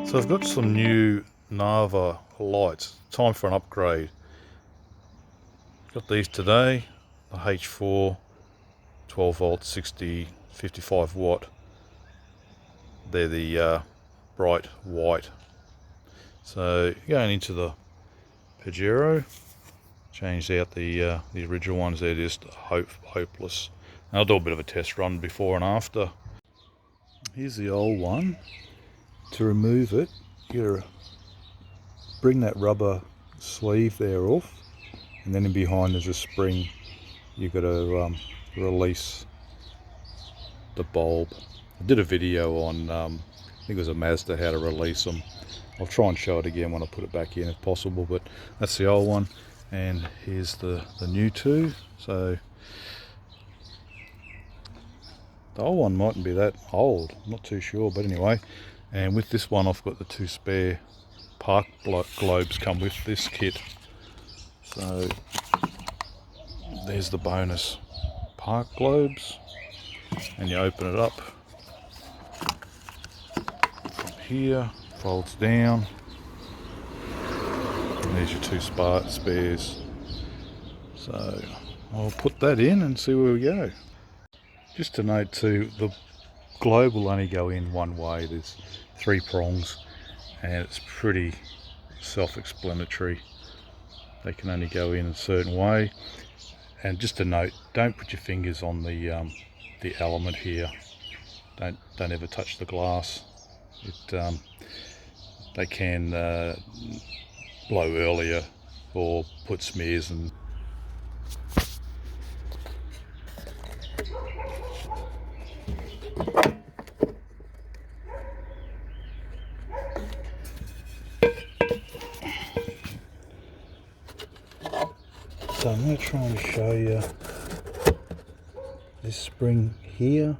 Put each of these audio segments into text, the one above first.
So I've got some new Nava lights. Time for an upgrade. Got these today. The H4, 12 volt, 60, 55 watt. They're the bright white. So going into the Pajero, changed out the original ones. They're just hopeless. And I'll do a bit of a test run before and after. Here's the old one. To remove it, you gotta bring that rubber sleeve there off, and then in behind there's a spring. You gotta release the bulb. I did a video on I think it was a Mazda, how to release them. I'll try and show it again when I put it back in if possible, but that's the old one, and here's the new two. So the old one mightn't be that old, I'm not too sure, but anyway. And with this one I've got the two spare park globes come with this kit. So there's the bonus park globes, and you open it up from here, folds down, and there's your two spares. So I'll put that in and see where we go. Just to note too, the globe will only go in one way. There's 3 prongs, and it's pretty self-explanatory. They can only go in a certain way. And just a note, don't put your fingers on the element here. Don't ever touch the glass. They can blow earlier or put smears and so I'm going to try and show you this spring here.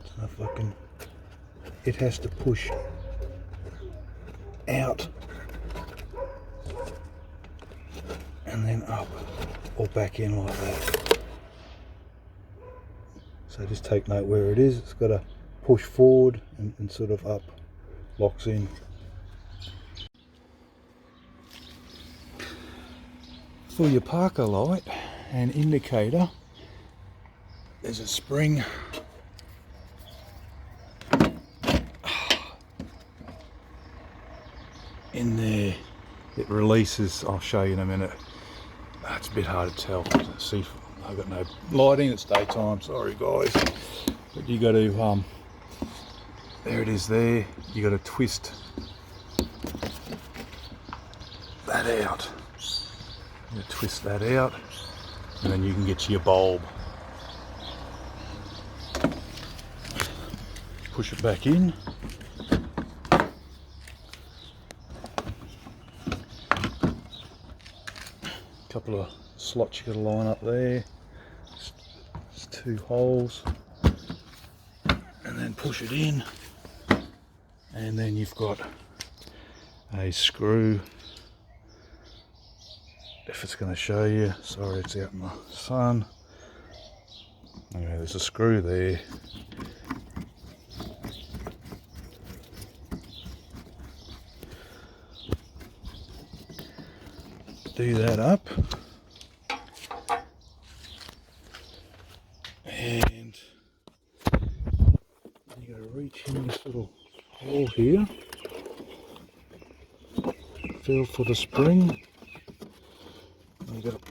So if I can, it has to push out and then up or back in like that. So just take note where it is. It's got to push forward and sort of up, locks in. For your parker light and indicator, there's a spring in there. It releases, I'll show you in a minute. It's a bit hard to tell. See, I've got no lighting, it's daytime, sorry guys. But you got to, there it is there, you got to twist that out. You twist that out, and then you can get to your bulb. Push it back in. Couple of slots you got to line up there. Just 2 holes, and then push it in, and then you've got a screw. If it's going to show you, sorry it's out in the sun. Anyway, there's a screw there. Do that up, and you got to reach in this little hole here, feel for the spring. You got to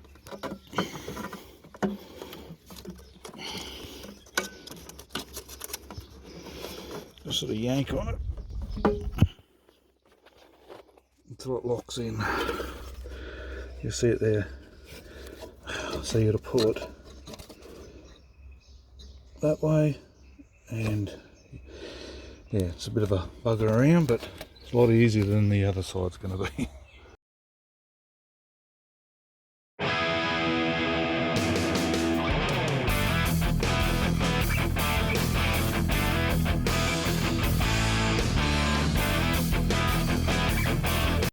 just sort of yank on it until it locks in. You see it there. So you got to pull it that way, and yeah, it's a bit of a bugger around, but it's a lot easier than the other side's going to be.